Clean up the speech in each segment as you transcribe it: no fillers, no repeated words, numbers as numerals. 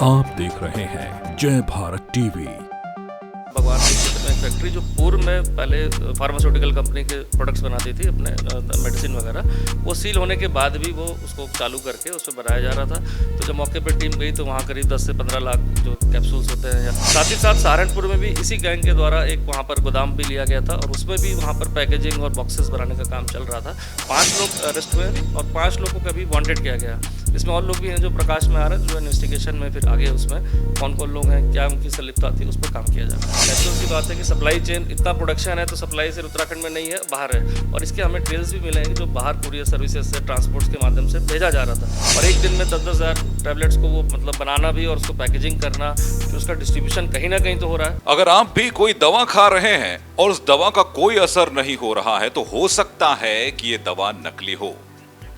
आप देख रहे हैं जय भारत टीवी। भगवान के क्षेत्र में एक फैक्ट्री जो पूर्व में पहले फार्मास्यूटिकल कंपनी के प्रोडक्ट्स बनाती थी, अपने मेडिसिन वगैरह, वो सील होने के बाद भी वो उसको चालू करके उस पर बनाया जा रहा था। तो जब मौके पर टीम गई तो वहाँ करीब 10 से 15 लाख जो कैप्सूल्स होते हैं, साथ ही साथ सहारनपुर में भी इसी गैंग के द्वारा एक वहाँ पर गोदाम भी लिया गया था और उसमें भी वहाँ पर पैकेजिंग और बॉक्सेस बनाने का काम चल रहा था। 5 लोग अरेस्ट हुए और 5 लोगों को भी वांटेड किया गया। इसमें और लोग भी हैं जो प्रकाश में आ रहे हैं, जो इन्वेस्टिगेशन में फिर आगे उसमें कौन कौन लोग हैं, क्या उनकी संलिप्तता थी, उस पर काम किया जा रहा है। नेचुरल सी बात है कि सप्लाई चेन इतना प्रोडक्शन है तो सप्लाई सिर्फ उत्तराखंड में नहीं है, बाहर है। और इसके हमें ट्रेल्स भी मिले हैं जो बाहर कुरियर सर्विसेज से, ट्रांसपोर्ट्स के माध्यम से भेजा जा रहा था। और एक दिन में 10-10 हज़ार टैबलेट्स को वो मतलब बनाना भी और उसको पैकेजिंग करना, फिर उसका डिस्ट्रीब्यूशन कहीं ना कहीं तो हो रहा है। अगर आप भी कोई दवा खा रहे हैं और उस दवा का कोई असर नहीं हो रहा है तो हो सकता है कि ये दवा नकली हो।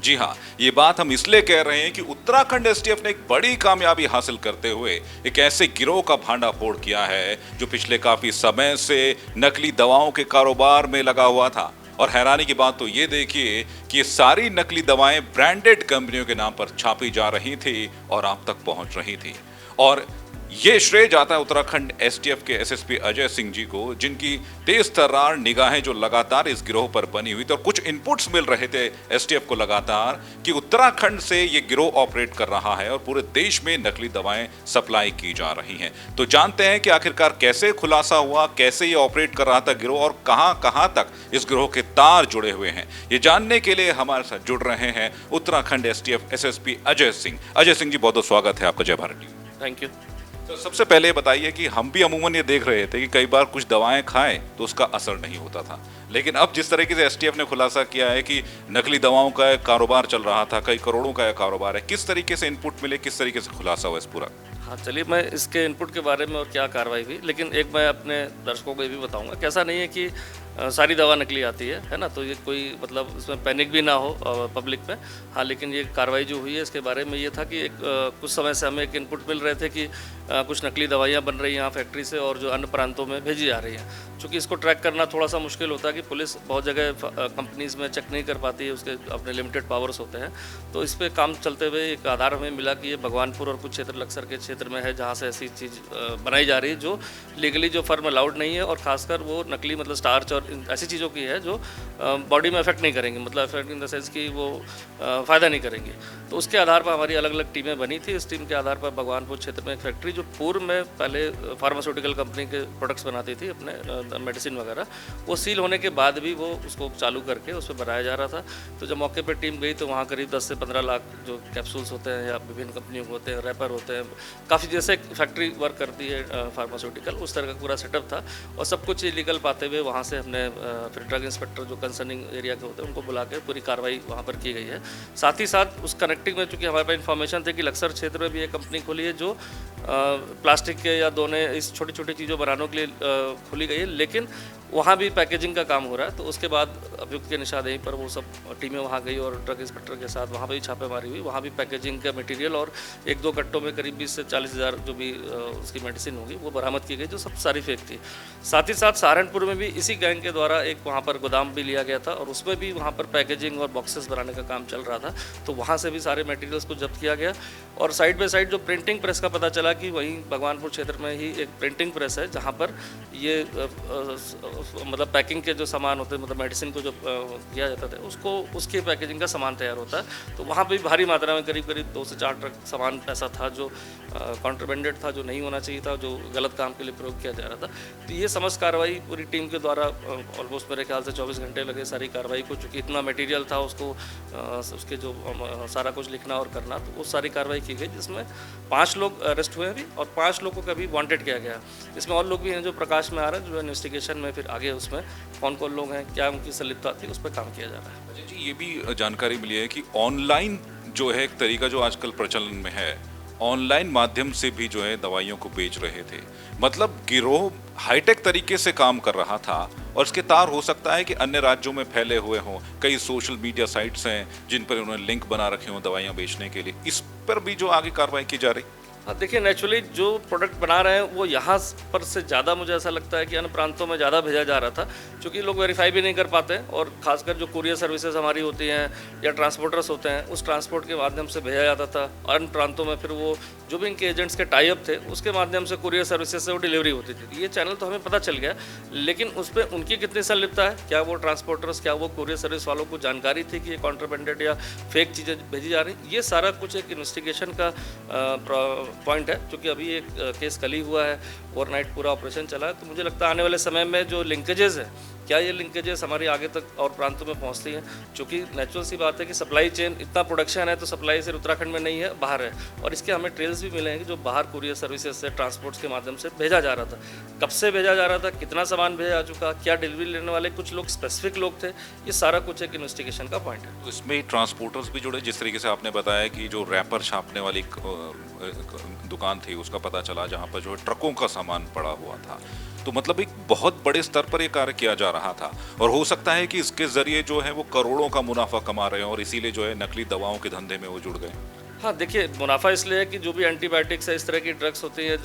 जी हाँ, ये बात हम इसलिए कह रहे हैं कि उत्तराखंड एसटीएफ ने एक बड़ी कामयाबी हासिल करते हुए एक ऐसे गिरोह का भांडाफोड़ किया है जो पिछले काफी समय से नकली दवाओं के कारोबार में लगा हुआ था। और हैरानी की बात तो ये देखिए कि ये सारी नकली दवाएं ब्रांडेड कंपनियों के नाम पर छापी जा रही थी और आप तक पहुंच रही थी। और ये श्रेय जाता है उत्तराखंड एसटीएफ के एसएसपी अजय सिंह जी को, जिनकी तेज तर्रार निगाहें जो लगातार इस गिरोह पर बनी हुई थी और कुछ इनपुट्स मिल रहे थे एसटीएफ को लगातार कि उत्तराखंड से ये गिरोह ऑपरेट कर रहा है और पूरे देश में नकली दवाएं सप्लाई की जा रही हैं। तो जानते हैं कि आखिरकार कैसे खुलासा हुआ, कैसे ये ऑपरेट कर रहा था गिरोह और कहां तक इस गिरोह के तार जुड़े हुए हैं। ये जानने के लिए हमारे साथ जुड़ रहे हैं उत्तराखंड एसटीएफ एसएसपी अजय सिंह। अजय सिंह जी, बहुत बहुत स्वागत है आपका जय भारत टीवी। Thank you. तो सबसे पहले बताइए कि हम भी अमूमन ये देख रहे थे कि कई बार कुछ दवाएं खाएं तो उसका असर नहीं होता था, लेकिन अब जिस तरीके से एसटीएफ ने खुलासा किया है कि नकली दवाओं का एक कारोबार चल रहा था, कई करोड़ों का कारोबार है, किस तरीके से इनपुट मिले, किस तरीके से खुलासा हुआ इस पूरा? हाँ, चलिए मैं इसके इनपुट के बारे में और क्या कार्रवाई हुई, लेकिन एक मैं अपने दर्शकों को ये भी बताऊंगा कि ऐसा नहीं है कि सारी दवा नकली आती है ना, तो ये कोई मतलब इसमें पैनिक भी ना हो पब्लिक में। हाँ, लेकिन ये कार्रवाई जो हुई है इसके बारे में ये था कि कुछ समय से हमें एक इनपुट मिल रहे थे कि कुछ नकली दवाइयाँ बन रही हैं यहाँ फैक्ट्री से और जो अन्य प्रांतों में भेजी जा रही हैं। चूँकि इसको ट्रैक करना थोड़ा सा मुश्किल होता है कि पुलिस बहुत जगह कंपनीज़ में चेक नहीं कर पाती है, उसके अपने लिमिटेड पावर्स होते हैं। तो इस पर काम चलते हुए एक आधार हमें मिला कि ये भगवानपुर और कुछ क्षेत्र लक्सर के क्षेत्र में है जहाँ से ऐसी चीज़ बनाई जा रही है जो लीगली जो फर्म अलाउड नहीं है, और खासकर वो नकली मतलब स्टार्च और ऐसी चीज़ों की है जो बॉडी में इफेक्ट नहीं करेंगे, मतलब इफेक्ट इन द सेंस कि वो फ़ायदा नहीं करेंगे। तो उसके आधार पर हमारी अलग अलग टीमें बनी थी। इस टीम के आधार पर भगवानपुर क्षेत्र में एक फैक्ट्री जो पूर्व में पहले फार्मास्यूटिकल कंपनी के प्रोडक्ट्स बनाती थी, अपने मेडिसिन वगैरह, वो सील होने के बाद भी वो उसको चालू करके उस पर बनाया जा रहा था। तो जब मौके पर टीम गई तो वहाँ करीब 10 से 15 लाख जो कैप्सूल्स होते हैं या विभिन्न कंपनियों के होते हैं, रैपर होते हैं, काफ़ी जैसे फैक्ट्री वर्क करती है फार्मास्यूटिकल, उस तरह का पूरा सेटअप था। और सब कुछ इलीगल पाते हुए वहाँ से हमने फिर ड्रग इंस्पेक्टर जो कंसर्निंग एरिया के होते हैं उनको बुला के पूरी कार्रवाई वहाँ पर की गई है। साथ ही साथ उस कनेक्टिंग में चूँकि हमारे पास इन्फॉर्मेशन थी कि लक्सर क्षेत्र में भी एक कंपनी खुली है जो प्लास्टिक के या दोने इस छोटी छोटी चीज़ों बनाने के लिए खुली गई है, लेकिन वहाँ भी पैकेजिंग का काम हो रहा है। तो उसके बाद अभियुक्त के निशानदेही पर वो सब टीमें वहाँ गई और ड्रग इंस्पेक्टर के साथ वहाँ पर भी छापेमारी हुई। वहाँ भी पैकेजिंग का मटेरियल और 1-2 कट्टों में करीब 20 से 40 हज़ार जो भी उसकी मेडिसिन होगी वो बरामद की गई, जो सब सारी फेक थी। साथ ही साथ सहारनपुर में भी इसी गैंग के द्वारा एक वहाँ पर गोदाम भी लिया गया था और उसमें भी वहाँ पर पैकेजिंग और बॉक्सेस बनाने का काम चल रहा था। तो वहाँ से भी सारे मटेरियल्स को जब्त किया गया। और साइड बाय साइड जो प्रिंटिंग प्रेस का पता चला कि वहीं भगवानपुर क्षेत्र में ही एक प्रिंटिंग प्रेस है जहाँ पर ये मतलब पैकिंग के जो सामान होते हैं, मतलब मेडिसिन को जो किया जाता था उसको उसकी पैकेजिंग का सामान तैयार होता है। तो वहाँ पे भी भारी मात्रा में करीब 2 से 4 ट्रक सामान ऐसा था जो कॉन्ट्राबेंडेड था, जो नहीं होना चाहिए था, जो गलत काम के लिए प्रयोग किया जा रहा था। तो ये समझ कार्रवाई पूरी टीम के द्वारा ऑलमोस्ट मेरे ख्याल से 24 घंटे लगे सारी कार्रवाई को, चूँकि इतना मटेरियल था उसको उसके जो सारा कुछ लिखना और करना, तो वो सारी कार्रवाई की गई जिसमें 5 लोग अरेस्ट हुए अभी और 5 लोगों का भी वांटेड किया गया। इसमें और लोग भी हैं जो प्रकाश में आ रहे हैं, जो इन्वेस्टिगेशन में फिर आगे उसमें कौन कौन लोग हैं, क्या उनकी संलिप्तता थी, उस पर काम किया जा रहा है। अच्छा जी, ये भी जानकारी मिली है कि ऑनलाइन जो है एक तरीका जो आजकल प्रचलन में है, ऑनलाइन माध्यम से भी जो है दवाइयों को बेच रहे थे। मतलब गिरोह हाईटेक तरीके से काम कर रहा था और इसके तार हो सकता है कि अन्य राज्यों में फैले हुए हों। कई सोशल मीडिया साइट्स हैं जिन पर उन्होंने लिंक बना रखे हों दवाइयाँ बेचने के लिए। इस पर भी जो आगे कार्रवाई की जा रही। हाँ देखिए, नेचुरली जो प्रोडक्ट बना रहे हैं वो यहाँ पर से ज़्यादा मुझे ऐसा लगता है कि अन्य प्रांतों में ज़्यादा भेजा जा रहा था, क्योंकि लोग वेरीफाई भी नहीं कर पाते हैं। और खासकर जो कुरियर सर्विसेज हमारी होती हैं या ट्रांसपोर्टर्स होते हैं, उस ट्रांसपोर्ट के माध्यम से भेजा जाता था। अन्य प्रांतों में फिर वो जो भी इनके एजेंट्स के टाई अप थे उसके माध्यम से कुरियर सर्विसेज से वो डिलीवरी होती थी। ये चैनल तो हमें पता चल गया, लेकिन उस पर उनकी कितनी संलिप्तता है, क्या वो ट्रांसपोर्टर्स, क्या वो कुरियर सर्विस वालों को जानकारी थी कि ये कॉन्ट्राबेंडेड या फेक चीज़ें भेजी जा रही, ये सारा कुछ एक इन्वेस्टिगेशन का पॉइंट है। क्योंकि अभी एक केस कल ही हुआ है, ओवरनाइट पूरा ऑपरेशन चला है, तो मुझे लगता है आने वाले समय में जो लिंकेजेस है, क्या ये लिंकेजेस हमारी आगे तक और प्रांतों में पहुंचती हैं। क्योंकि नेचुरल सी बात है कि सप्लाई चेन, इतना प्रोडक्शन है तो सप्लाई सिर्फ उत्तराखंड में नहीं है, बाहर है। और इसके हमें ट्रेल्स भी मिले हैं कि जो बाहर कुरियर सर्विसेज से, ट्रांसपोर्ट्स के माध्यम से भेजा जा रहा था, कब से भेजा जा रहा था, कितना सामान भेजा जा चुका, क्या डिलीवरी लेने वाले कुछ लोग स्पेसिफिक लोग थे, ये सारा कुछ एक इन्वेस्टिगेशन का पॉइंट है। तो इसमें ट्रांसपोर्टर्स भी जुड़े, जिस तरीके से आपने बताया कि जो रैपर छापने वाली दुकान थी उसका पता चला, जहाँ पर जो है ट्रकों का सामान पड़ा हुआ था। तो मतलब एक बहुत बड़े स्तर पर ये कार्य किया जा रहा था, और हो सकता है कि इसके जरिए जो है वो करोड़ों का मुनाफा कमा रहे हैं, और इसीलिए जो है नकली दवाओं के धंधे में वो जुड़ गए। हाँ देखिए, मुनाफा इसलिए है कि जो भी एंटीबायोटिक्स है, इस तरह की ड्रग्स होती है,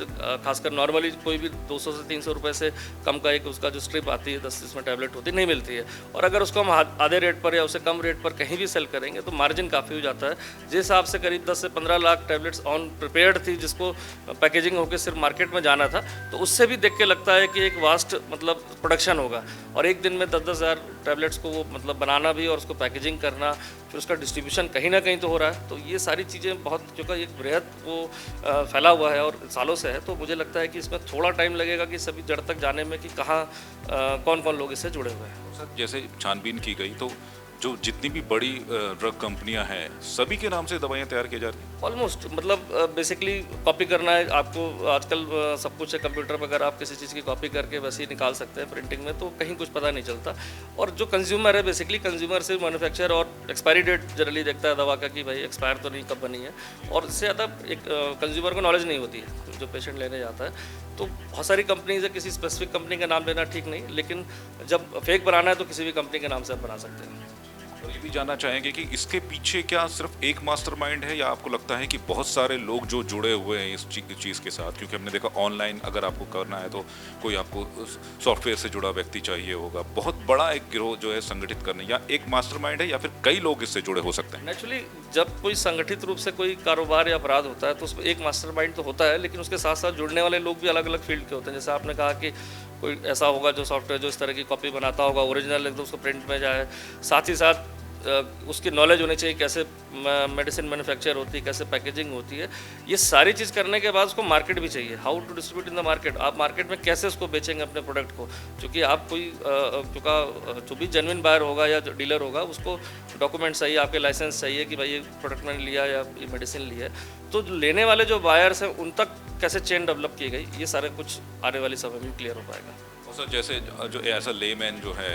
खासकर नॉर्मली कोई भी 200 से 300 रुपए से कम का एक उसका जो स्ट्रिप आती है, 10 इसमें टैबलेट होती है, नहीं मिलती है। और अगर उसको हम आधे रेट पर या उससे कम रेट पर कहीं भी सेल करेंगे तो मार्जिन काफ़ी हो जाता है। जिस हिसाब से करीब 10 से 15 लाख टैबलेट्स ऑन प्रिपेयर्ड थी, जिसको पैकेजिंग होकर सिर्फ मार्केट में जाना था, तो उससे भी देख के लगता है कि एक वास्ट मतलब प्रोडक्शन होगा। और एक दिन में 10-10 हज़ार टैबलेट्स को वो मतलब बनाना भी और उसको पैकेजिंग करना, फिर उसका डिस्ट्रीब्यूशन कहीं ना कहीं तो हो रहा है। तो ये सारी चीज़ें बहुत, क्योंकि एक बृहद वो फैला हुआ है और सालों से है, तो मुझे लगता है कि इसमें थोड़ा टाइम लगेगा कि सभी जड़ तक जाने में कि कहाँ कौन कौन लोग इससे जुड़े हुए हैं। सर, जैसे छानबीन की गई तो जो जितनी भी बड़ी ड्रग कंपनियां हैं, सभी के नाम से दवाइयां तैयार की जा रही हैं। ऑलमोस्ट मतलब बेसिकली कॉपी करना है आपको, आजकल सब कुछ है कंप्यूटर पर, अगर आप किसी चीज़ की कॉपी करके वैसे ही निकाल सकते हैं प्रिंटिंग में, तो कहीं कुछ पता नहीं चलता। और जो कंज्यूमर है, बेसिकली कंज्यूमर से मैन्युफैक्चर और एक्सपायरी डेट जनरली देखता है दवा का कि भाई एक्सपायर तो नहीं, कब बनी है। और इससे ज़्यादा एक कंज्यूमर को नॉलेज नहीं होती है जो पेशेंट लेने जाता है। तो बहुत सारी कंपनीज है, किसी स्पेसिफिक कंपनी का नाम लेना ठीक नहीं, लेकिन जब फेक बनाना है तो किसी भी कंपनी के नाम से आप बना सकते हैं। और ये भी जानना चाहेंगे कि इसके पीछे क्या सिर्फ एक मास्टरमाइंड है, या आपको लगता है कि बहुत सारे लोग जो जुड़े हुए हैं इस चीज़ के साथ? क्योंकि हमने देखा ऑनलाइन अगर आपको करना है तो कोई आपको सॉफ्टवेयर से जुड़ा व्यक्ति चाहिए होगा। बहुत बड़ा एक गिरोह जो है संगठित करने, या एक मास्टरमाइंड है, या फिर कई लोग इससे जुड़े हो सकते हैं? नेचुरली जब कोई संगठित रूप से कोई कारोबार या अपराध होता है तो उसमें एक मास्टरमाइंड तो होता है, लेकिन उसके साथ साथ जुड़ने वाले लोग भी अलग अलग फील्ड के होते हैं। जैसे आपने कहा कि कोई ऐसा होगा जो सॉफ्टवेयर जो इस तरह की कॉपी बनाता होगा, ओरिजिनल एकदम उसको प्रिंट में जाए, साथ ही साथ उसकी नॉलेज होनी चाहिए कैसे मेडिसिन मैन्युफैक्चर होती है, कैसे पैकेजिंग होती है। ये सारी चीज़ करने के बाद उसको मार्केट भी चाहिए, how to distribute in the market. आप मार्केट में कैसे उसको बेचेंगे अपने प्रोडक्ट को, क्योंकि आप कोई जो भी जेन्युइन बायर होगा या जो डीलर होगा उसको डॉक्यूमेंट चाहिए, आपके लाइसेंस चाहिए कि भाई ये प्रोडक्ट मैंने लिया या ये मेडिसिन ली है। तो लेने वाले जो बायर्स हैं उन तक कैसे चेन डेवलप की गई, ये सारे कुछ आने वाली समय में क्लियर हो पाएगा। और सर, जैसे जो एज अ लेमैन जो है,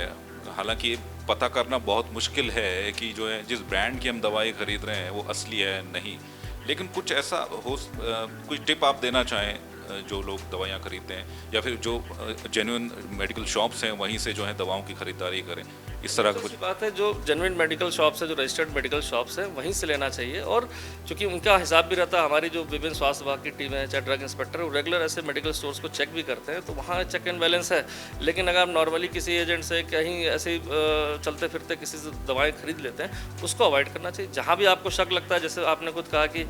हालांकि पता करना बहुत मुश्किल है कि जो है जिस ब्रांड की हम दवाई खरीद रहे हैं वो असली है नहीं, लेकिन कुछ ऐसा हो, कुछ टिप आप देना चाहें जो लोग दवाइयाँ खरीदते हैं, या फिर जो जेन्युइन मेडिकल शॉप्स हैं वहीं से जो है दवाओं की खरीदारी करें, इस तरह का कुछ? बात है, जो जेन्युइन मेडिकल शॉप्स है, जो रजिस्टर्ड मेडिकल शॉप्स है, वहीं से लेना चाहिए। और चूंकि उनका हिसाब भी रहता है, हमारी जो विभिन्न स्वास्थ्य विभाग की टीम है, चाहे ड्रग इंस्पेक्टर है, वो रेगुलर ऐसे मेडिकल स्टोर्स को चेक भी करते हैं, तो वहाँ चेक एंड बैलेंस है। लेकिन अगर आप नॉर्मली किसी एजेंट से कहीं ऐसे ही चलते फिरते किसी से दवाएँ खरीद लेते हैं, उसको अवॉइड करना चाहिए। जहाँ भी आपको शक लगता है, जैसे आपने खुद कहा कि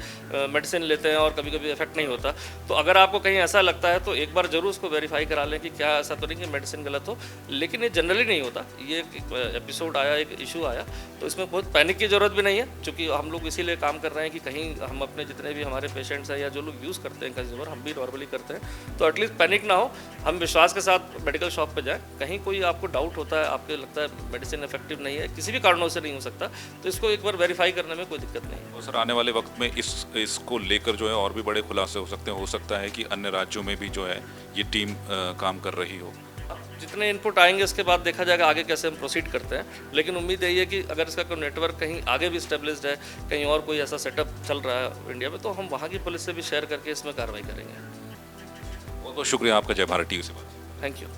मेडिसिन लेते हैं और कभी कभी इफेक्ट नहीं होता, तो अगर आपको कहीं ऐसा लगता है तो एक बार जरूर उसको वेरीफाई करा लें कि क्या ऐसा तो नहीं कि मेडिसिन गलत हो। लेकिन ये जनरली नहीं होता। ये एक एपिसोड आया, एक इशू आया, तो इसमें बहुत पैनिक की ज़रूरत भी नहीं है, क्योंकि हम लोग इसीलिए काम कर रहे हैं कि कहीं हम अपने जितने भी हमारे पेशेंट्स हैं या जो लोग यूज़ करते हैं कंज्यूमर, हम भी नॉर्मली करते हैं, तो एटलीस्ट पैनिक ना हो, हम विश्वास के साथ मेडिकल शॉप पर जाएँ। कहीं कोई आपको डाउट होता है, आपको लगता है मेडिसिन इफेक्टिव नहीं है, किसी भी कारणों से नहीं हो सकता, तो इसको एक बार वेरीफाई करने में कोई दिक्कत नहीं है। और सर, आने वाले वक्त में इसको लेकर जो है और भी बड़े खुलासे हो सकते हैं, हो सकता है कि अन्य राज्यों में भी जो है ये टीम काम कर रही हो। जितने इनपुट आएंगे उसके बाद देखा जाएगा आगे कैसे हम प्रोसीड करते हैं। लेकिन उम्मीद यही है कि अगर इसका कोई नेटवर्क कहीं आगे भी स्टेब्लिश्ड है, कहीं और कोई ऐसा सेटअप चल रहा है इंडिया में, तो हम वहाँ की पुलिस से भी शेयर करके इसमें कार्रवाई करेंगे। बहुत बहुत शुक्रिया आपका, जय भारत टीवी से बात। Thank you.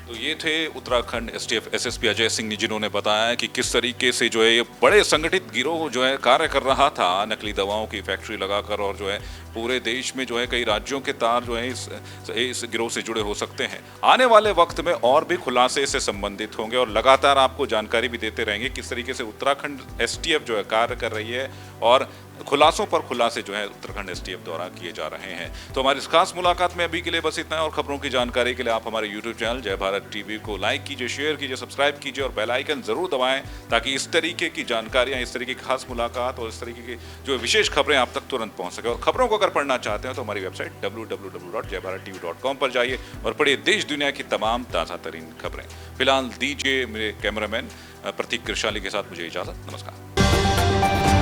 तो ये थे उत्तराखंड एसटीएफ एसएसपी अजय सिंह ने, जिन्होंने बताया कि किस तरीके से जो है ये बड़े संगठित गिरोह जो है कार्य कर रहा था नकली दवाओं की फैक्ट्री लगाकर, और जो है पूरे देश में जो है कई राज्यों के तार जो है इस गिरोह से जुड़े हो सकते हैं। आने वाले वक्त में और भी खुलासे इससे संबंधित होंगे और लगातार आपको जानकारी भी देते रहेंगे किस तरीके से उत्तराखंड एसटीएफ जो है कार्य कर रही है और खुलासों पर खुलासे जो है उत्तराखंड एसटीएफ द्वारा किए जा रहे हैं। तो हमारी इस खास मुलाकात में अभी के लिए बस इतना है, और खबरों की जानकारी के लिए आप हमारे यूट्यूब चैनल जय भारत टीवी को लाइक कीजिए, शेयर कीजिए, सब्सक्राइब कीजिए और बेल आइकन जरूर दबाएं, ताकि इस तरीके की जानकारियां, इस तरीके की खास मुलाकात और इस तरीके की जो विशेष खबरें आप तक तुरंत पहुंच सके। और खबरों को अगर पढ़ना चाहते हैं तो हमारी वेबसाइट www.jaybharattv.com पर जाइए और पढ़िए देश दुनिया की तमाम ताज़ा तरीन खबरें। फिलहाल दीजिए मेरे कैमरामैन प्रतीक कृशाली के साथ मुझे इजाजत। नमस्कार।